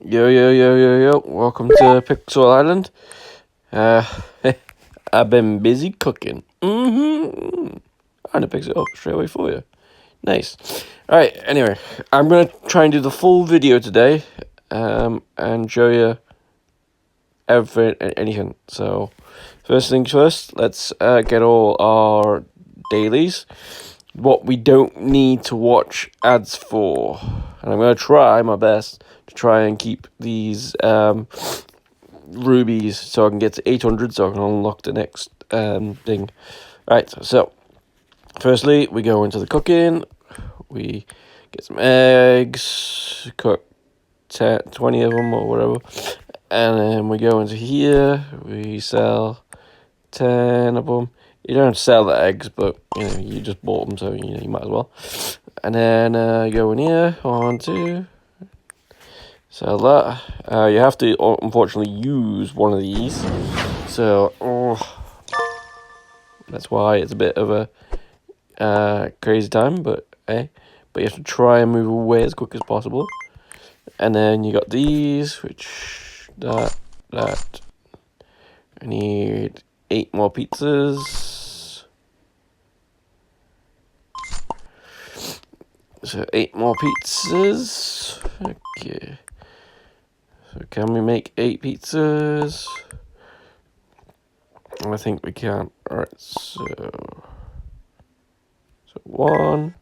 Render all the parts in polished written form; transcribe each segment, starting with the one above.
Yo. Welcome to Pixel Island. Uh, I've been busy cooking. And it picks it up straight away for you. Nice. Alright, anyway, I'm going to try and do the full video today. And show you everything and anything. So, first things first, let's get all our dailies. What we don't need to watch ads for. And I'm going to try my best to try and keep these rubies so I can get to 800 so I can unlock the next thing. Right, so firstly we go into the cooking. We get some eggs, cook 20 of them or whatever. And then we go into here, we sell 10 of them. You don't sell the eggs, but you just bought them, so you might as well. And then go in here, 1, 2, sell that. You have to unfortunately use one of these, so that's why it's a bit of a crazy time. But you have to try and move away as quick as possible. And then you got these, which that. I need 8 more pizzas. So 8 more pizzas. Okay. So can we make 8 pizzas? I think we can. Alright, so 1.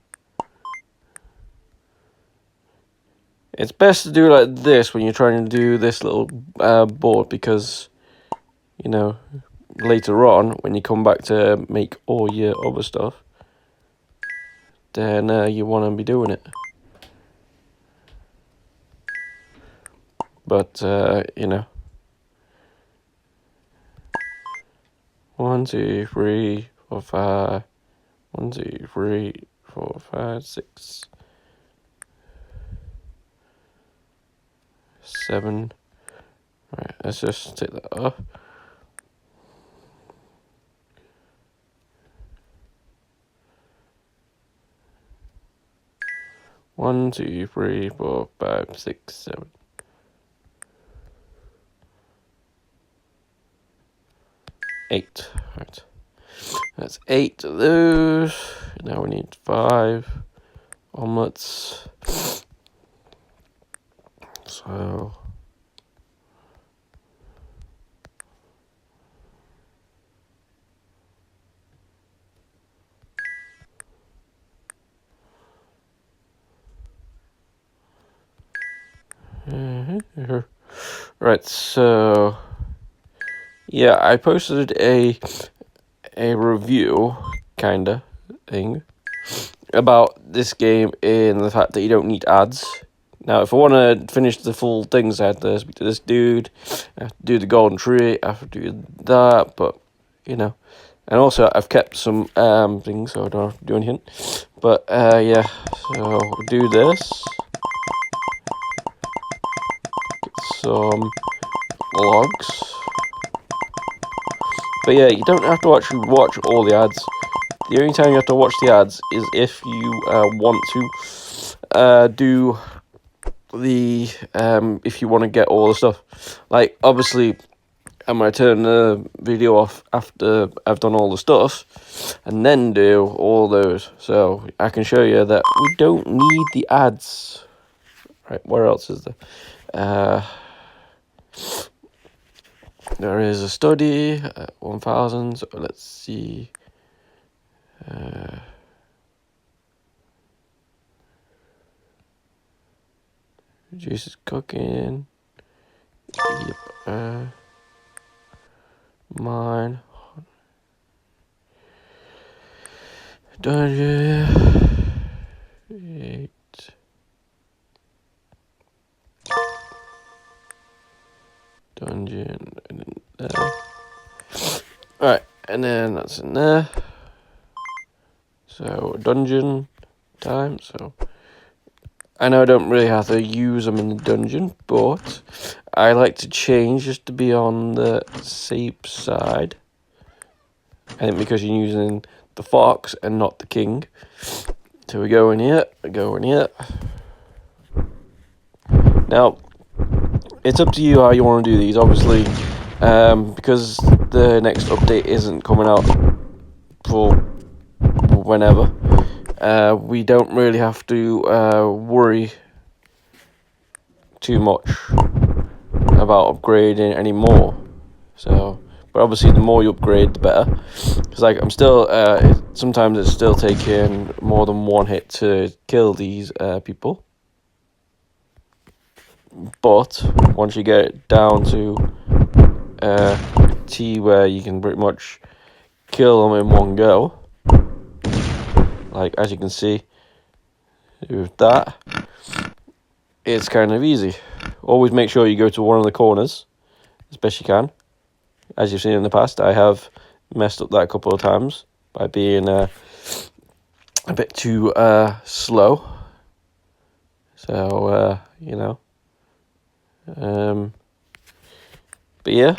It's best to do like this when you're trying to do this little board, because later on when you come back to make all your other stuff, then you want to be doing it. But 1, 2, 3, 4, 5. 1, 2, 3, 4, 5, 6, 7. Right, let's just take that off. One, 2, 3, 4, 5, 6, 7. Eight. Right. That's 8 of those. Now we need 5 omelets. So right, so yeah, I posted a review kinda thing about this game in the fact that you don't need ads. Now, if I want to finish the full things, I have to speak to this dude, I have to do the golden tree, I have to do that, but and also I've kept some things, so I don't have to do anything. But yeah, so we'll do this. Get some logs. But yeah, you don't have to actually watch all the ads. The only time you have to watch the ads is if you want to do the if you want to get all the stuff. Like, obviously I'm going to turn the video off after I've done all the stuff and then do all those, so I can show you that we don't need the ads. Right, where else is there? There is a study at 1000, so let's see. Reduces cooking. Yep. Mine. Dungeon. 8. Dungeon. And then there. Alright, and then that's in there. So, dungeon time. So, I know I don't really have to use them in the dungeon, but I like to change just to be on the safe side. I think because you're using the fox and not the king. So we go in here, Now, it's up to you how you want to do these. Obviously, because the next update isn't coming out for whenever, we don't really have to worry too much about upgrading anymore. So, but obviously, the more you upgrade, the better. Because like I'm still, sometimes it's still taking more than one hit to kill these people. But once you get it down to T where you can pretty much kill them in one go, like as you can see with that, it's kind of easy. Always make sure you go to one of the corners as best you can. As you've seen in the past, I have messed up that a couple of times by being a bit too slow. So, you know. But yeah.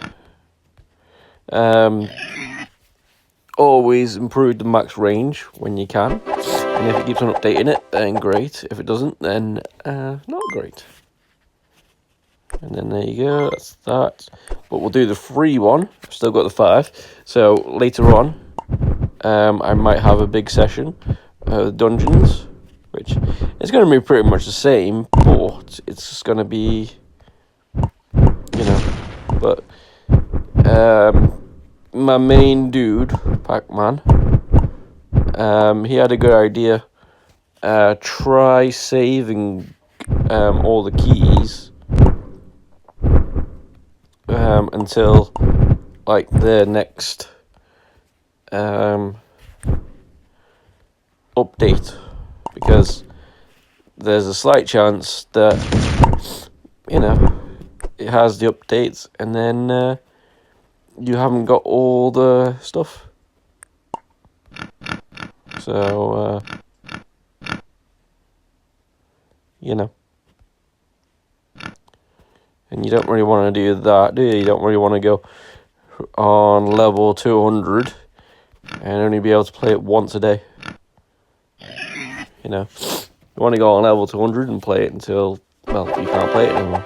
Always improve the max range when you can. And if it keeps on updating it, then great. If it doesn't, then not great. And then there you go, that's that. But we'll do the free one. I've still got the 5. So later on, I might have a big session of dungeons, which is going to be pretty much the same, but it's just going to be, you know, but my main dude, Pac-Man, he had a good idea. Try saving all the keys until like the next update, because there's a slight chance that, you know, it has the updates and then you haven't got all the stuff. So you know, and you don't really want to do that, do you? You don't really want to go on level 200 and only be able to play it once a day. You know, you want to go on level 200 and play it until, well, you can't play it anymore.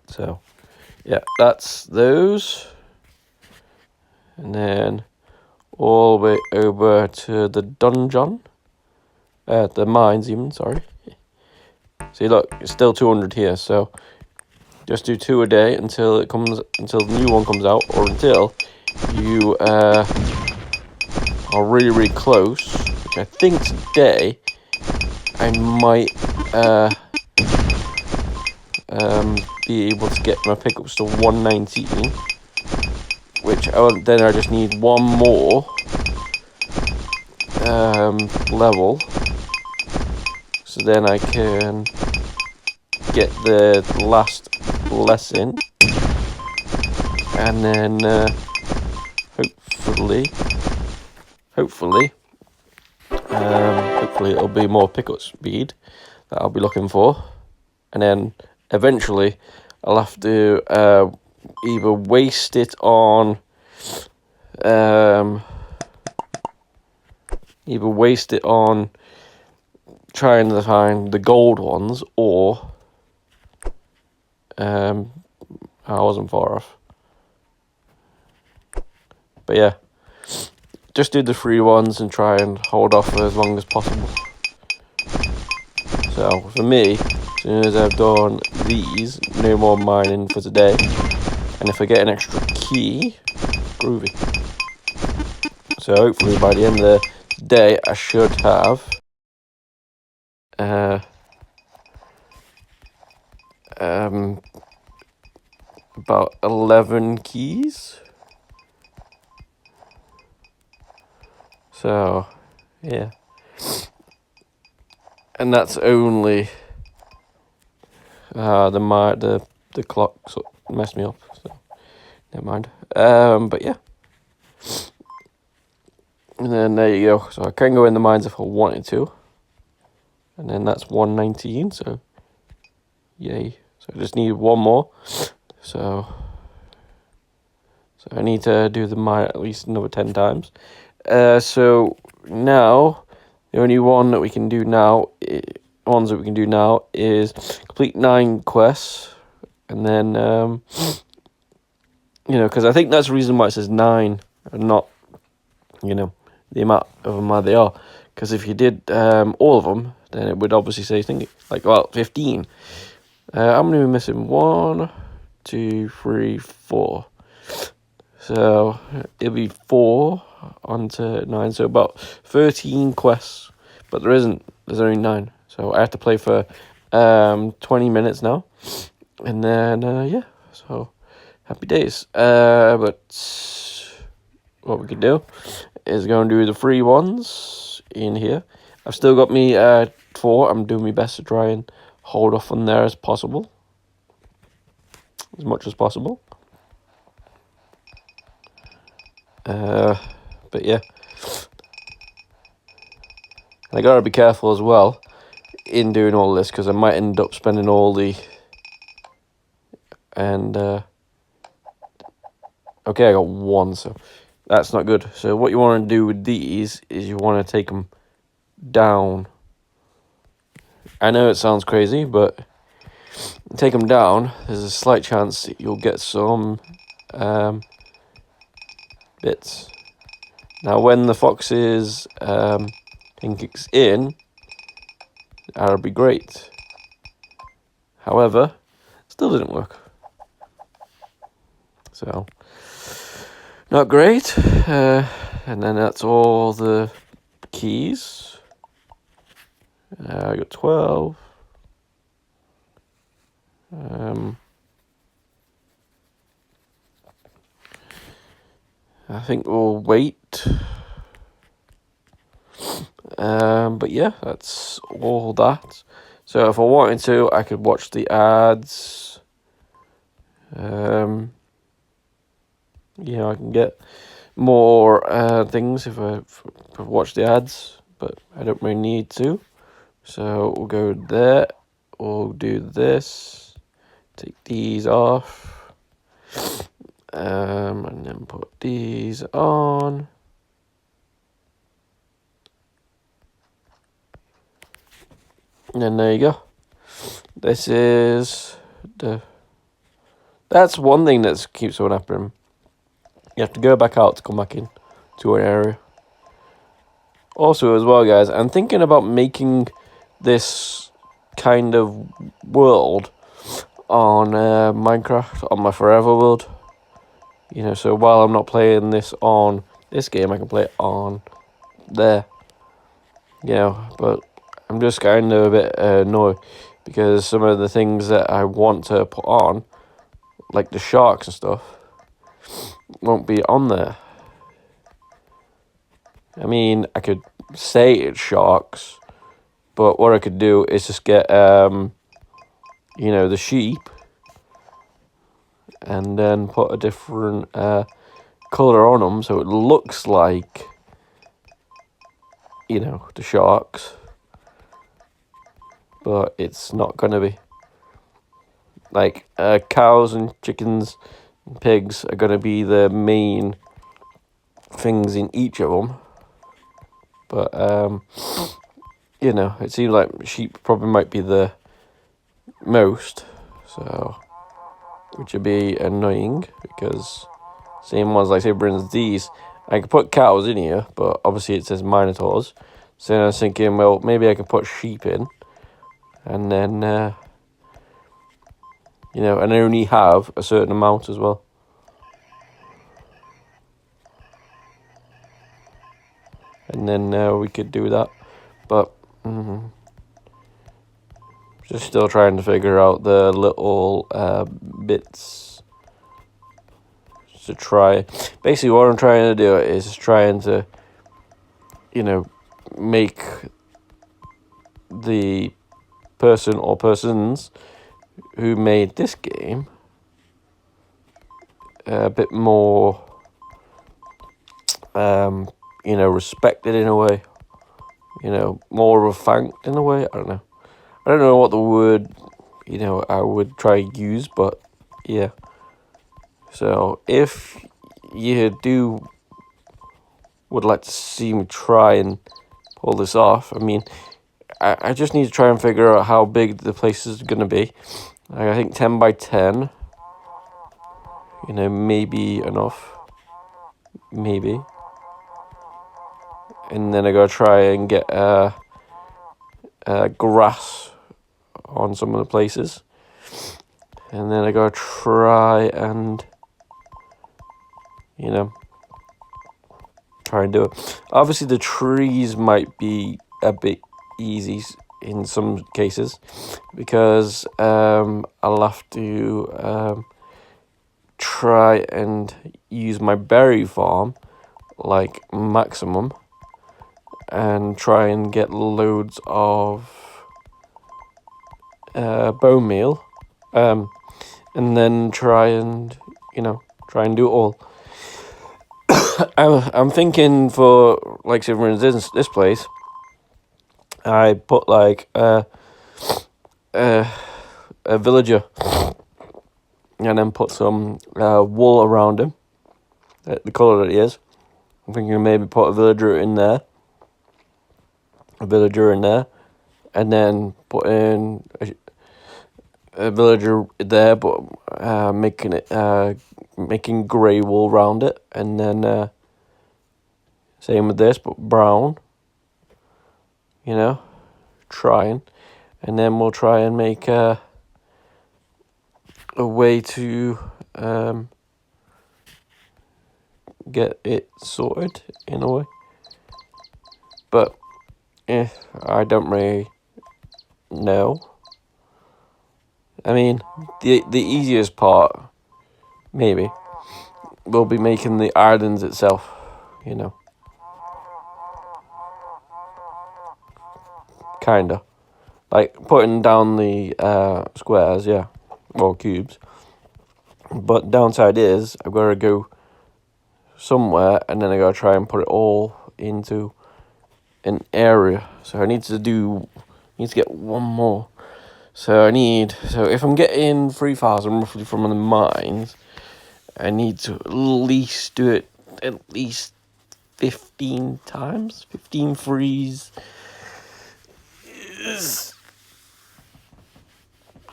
So, yeah, that's those. And then all the way over to the dungeon. The mines even, sorry. See, look, it's still 200 here, so just do 2 a day until the new one comes out, or until you are really, really close, which I think today I might be able to get my pickups to 119, which then I just need one more level, so then I can get the last lesson, and then hopefully it'll be more pickup speed that I'll be looking for, and then eventually I'll have to either waste it on trying to find the gold ones, or I wasn't far off. But yeah, just do the free ones and try and hold off for as long as possible. So for me, as soon as I've done these, no more mining for today. And if I get an extra key, groovy. So hopefully by the end of the day, I should have about 11 keys. So yeah, and that's only the clock sort of messed me up, so never mind. But yeah, and then there you go. So I can go in the mines if I wanted to, and then that's 119. So yay! So I just need one more. So I need to do the mine at least another 10 times. So now the only one that we can do now, ones that we can do now is complete 9 quests, and then because I think that's the reason why it says 9 and not the amount of them they are. Because if you did all of them, then it would obviously say 15. How many are we missing? 1, 2, 3, 4. So it'll be 4 onto 9. So about 13 quests. But there's only 9. So I have to play for 20 minutes now. And then, so happy days. But what we can do is go and do the free ones in here. I've still got me 4. I'm doing my best to try and hold off on there as possible. As much as possible. But yeah. I gotta be careful as well in doing all this, because I might end up spending all the... And, okay, I got 1, so that's not good. So what you want to do with these is you want to take them down. I know it sounds crazy, but take them down, there's a slight chance that you'll get some bits. Now, when the foxes thing kicks in, that'll be great. However, still didn't work. So, not great. And then that's all the keys. I got 12. I think we'll wait. But yeah, that's all that. So if I wanted to, I could watch the ads. I can get more things if I watch the ads, but I don't really need to. So we'll go there. We'll do this. Take these off. And then put these on. And then there you go. This is that's one thing that keeps on happening. You have to go back out to come back in to an area. Also, as well, guys, I'm thinking about making this kind of world on Minecraft, on my Forever world. So while I'm not playing this on this game, I can play it on there. But I'm just kind of a bit annoyed because some of the things that I want to put on, like the sharks and stuff, won't be on there. I mean, I could say it's sharks, but what I could do is just get, the sheep, and then put a different colour on them so it looks like, the sharks. But it's not going to be. Like, cows and chickens and pigs are going to be the main things in each of them. But, it seems like sheep probably might be the most. So, which would be annoying, because same ones, like say, for instance, these, I could put cows in here, but obviously it says minotaurs. So I was thinking, well, maybe I could put sheep in. And then, and only have a certain amount as well. And then we could do that. But, just still trying to figure out the little bits to try. Basically, what I'm trying to do is trying to, make the person or persons who made this game a bit more, respected in a way. More of a thanked in a way. I don't know what the word, I would try to use, but yeah. So if you would like to see me try and pull this off, I mean, I just need to try and figure out how big the place is going to be. Like, I think 10 by 10, you know, maybe enough. Maybe. And then I gotta try and get grass on some of the places. And then I gotta try and, you know, try and do it. Obviously, the trees might be a bit easy in some cases, because I'll have to try and use my berry farm like maximum, and try and get loads of bone meal, and then try and, you know, try and do it all. I'm thinking for, like, say for instance, this place, I put like a villager, and then put some wool around him, the colour that he is. I'm thinking maybe put a villager in there, and then put in a villager there, but making grey wool around it, and then same with this, but brown. You know, trying, and then we'll try and make a way to get it sorted in a way. But I don't really know. I mean, the easiest part, maybe, will be making the islands itself, you know. Kinda. Like, putting down the squares, yeah, or cubes. But downside is, I've got to go somewhere, and then I got to try and put it all into an area. So I need to get one more. So if I'm getting 3,000 roughly from the mines, I need to at least do it at least 15 times. 15 frees is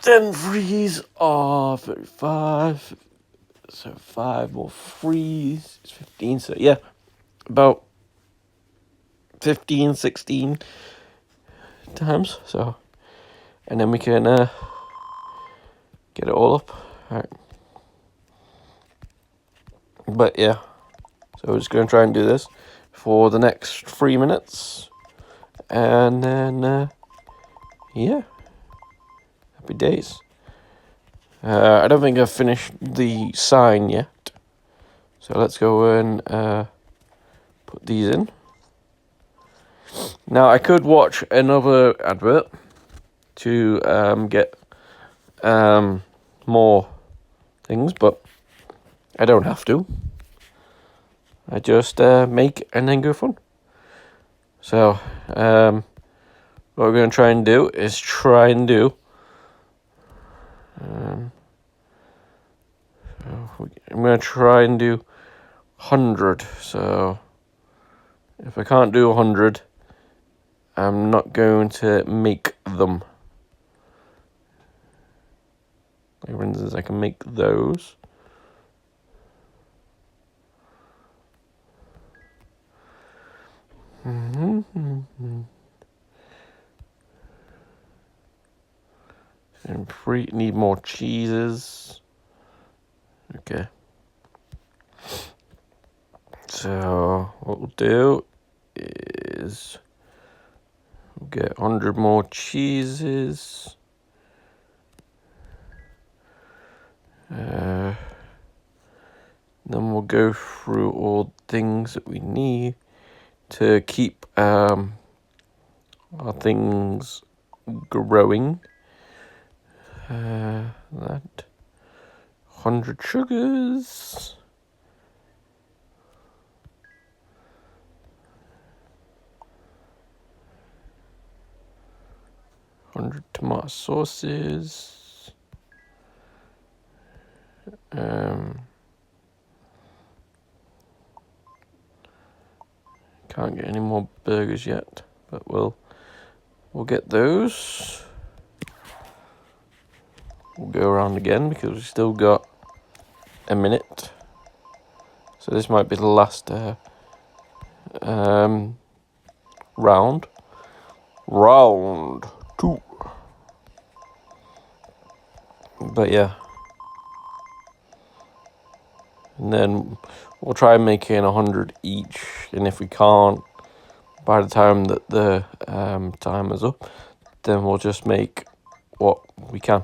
10 frees are 35. So 5 more frees is 15. So yeah, about 15, 16 times. So, and then we can get it all up. All right. But yeah, so we're just going to try and do this for the next 3 minutes. And then, yeah, happy days. I don't think I've finished the sign yet. So let's go and put these in. Now, I could watch another advert to get more things, but I don't have to. I just make and then go fun. So, what we're going to try and do is I'm going to try and do 100. So, if I can't do 100, I'm not going to make them. Like, for instance, I can make those. And need more cheeses. Okay. So what we'll do is we'll get 100 more cheeses. Then we'll go through all things that we need to keep our things growing. That 100 sugars. 100 tomato sauces. Can't get any more burgers yet, but we'll we'll get those. We'll go around again because we've still got a minute. So this might be the last round. Round 2. But yeah. And then we'll try making 100 each. And if we can't, by the time that the timer's up, then we'll just make what we can.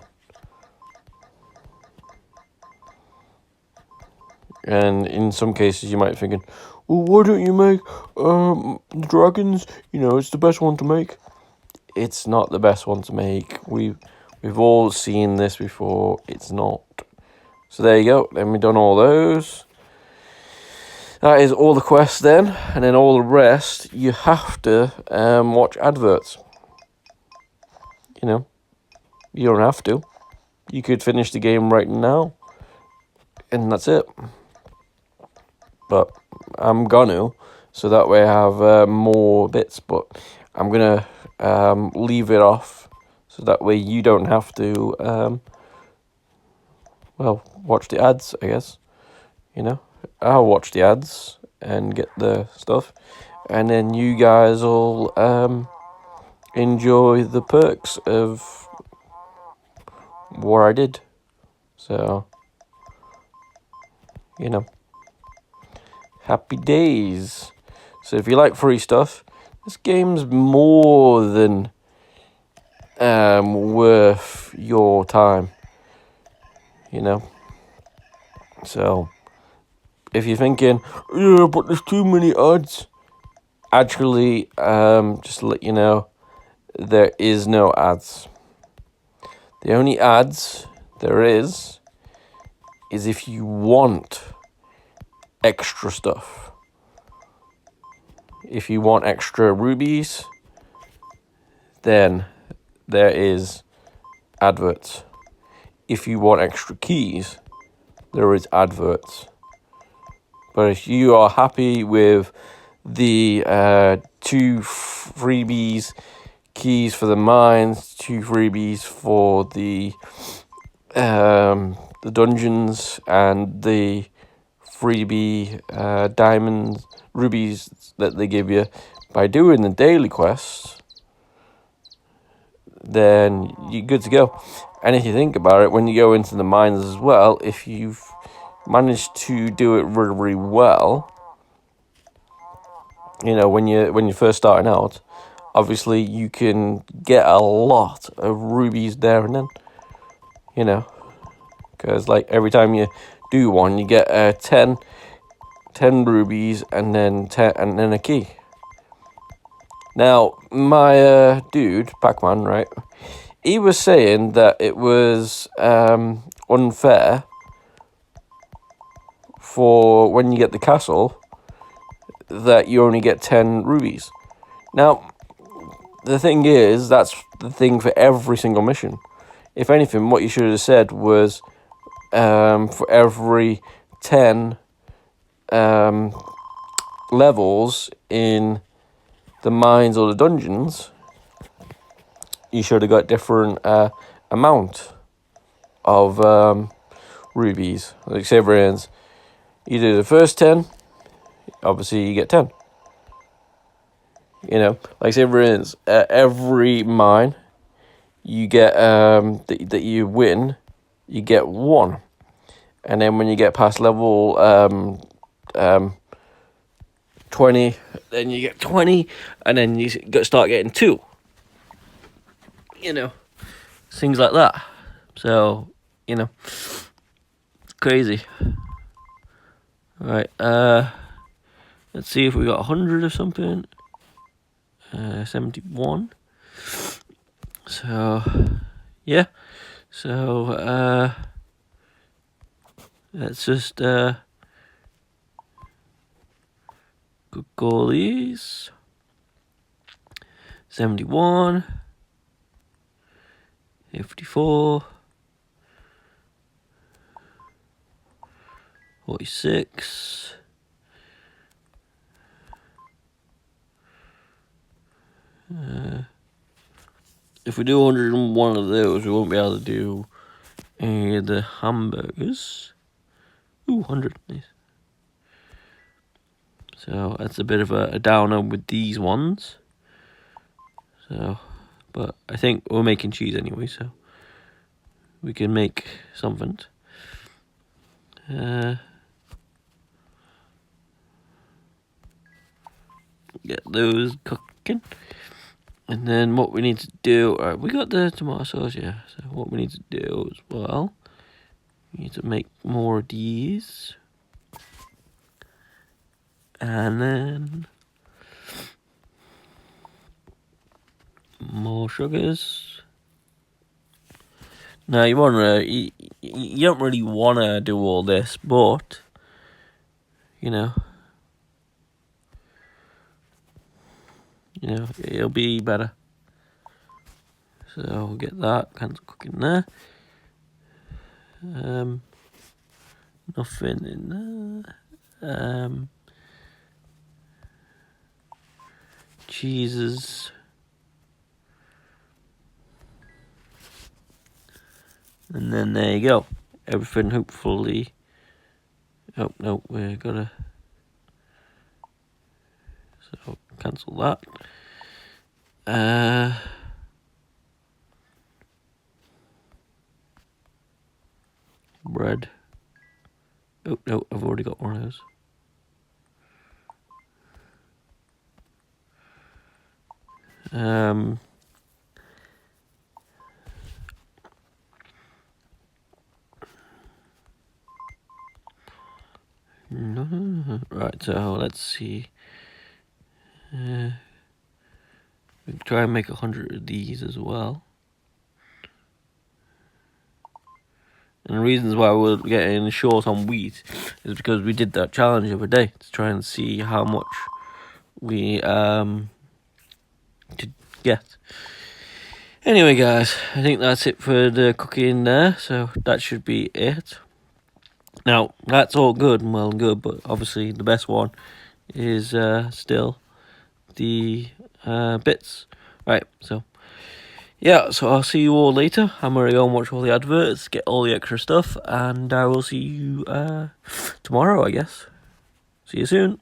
And in some cases you might be thinking, well, why don't you make the dragons? You know, it's the best one to make. It's not the best one to make. We've all seen this before. It's not. So there you go. Then we've done all those. That is all the quests then. And then all the rest, you have to watch adverts. You know, you don't have to. You could finish the game right now. And that's it. But I'm gonna, so that way I have more bits. But I'm gonna leave it off, so that way you don't have to, well, watch the ads, I guess. You know, I'll watch the ads and get the stuff, and then you guys will enjoy the perks of what I did. So, you know. Happy days. So if you like free stuff, this game's more than worth your time. You know. So if you're thinking, yeah, but there's too many ads. Actually, just to let you know, there is no ads. The only ads there is if you want extra stuff. If you want extra rubies, then there is adverts. If you want extra keys, there is adverts. But if you are happy with the 2 freebies, keys for the mines, 2 freebies for the dungeons, and the freebie diamonds, rubies that they give you by doing the daily quests, then you're good to go. And if you think about it, when you go into the mines as well, if you've managed to do it really, really well, you know, when you're first starting out, obviously you can get a lot of rubies there and then, you know, because like every time you do one, you get 10 rubies and then 10 and then a key. Now my dude Pac-Man, right, he was saying that it was unfair for when you get the castle that you only get 10 rubies. Now the thing is, that's the thing for every single mission. If anything, what you should have said was for every 10 levels in the mines or the dungeons, you should have got different amount of rubies. Like say for instance, you do the first 10, obviously you get 10. You know, like say for instance, every mine you get that you win, you get 1. And then when you get past level 20, then you get 20, and then you start getting 2. You know, things like that. So, you know, it's crazy. Right, let's see if we got 100 or something. 71. So, yeah. So, let's just Google these. 71. 54. 46. 46. if we do 101 of those, we won't be able to do any of the hamburgers. Ooh, 100, nice. So that's a bit of a downer with these ones. So, but I think we're making cheese anyway, so we can make something. Get those cooking. And then what we need to do, alright, we got the tomato sauce, yeah. So what we need to do as well, we need to make more of these. And then more sugars. Now you don't really wanna do all this, but it'll be better. So we'll get that kind of cooking there. Nothing in there. Cheeses. And then there you go. Everything hopefully. Oh no, we're gonna. So cancel that. Bread. Oh no, I've already got one of those. Right, so let's see. We can try and make 100 of these as well. And the reasons why we're getting short on wheat is because we did that challenge the other day to try and see how much we could get. Anyway, guys, I think that's it for the cooking there. So that should be it. Now, that's all good and well and good, but obviously the best one is still the bits. Right, so yeah, so I'll see you all later. I'm going to go and watch all the adverts, get all the extra stuff, and I will see you tomorrow, I guess. See you soon.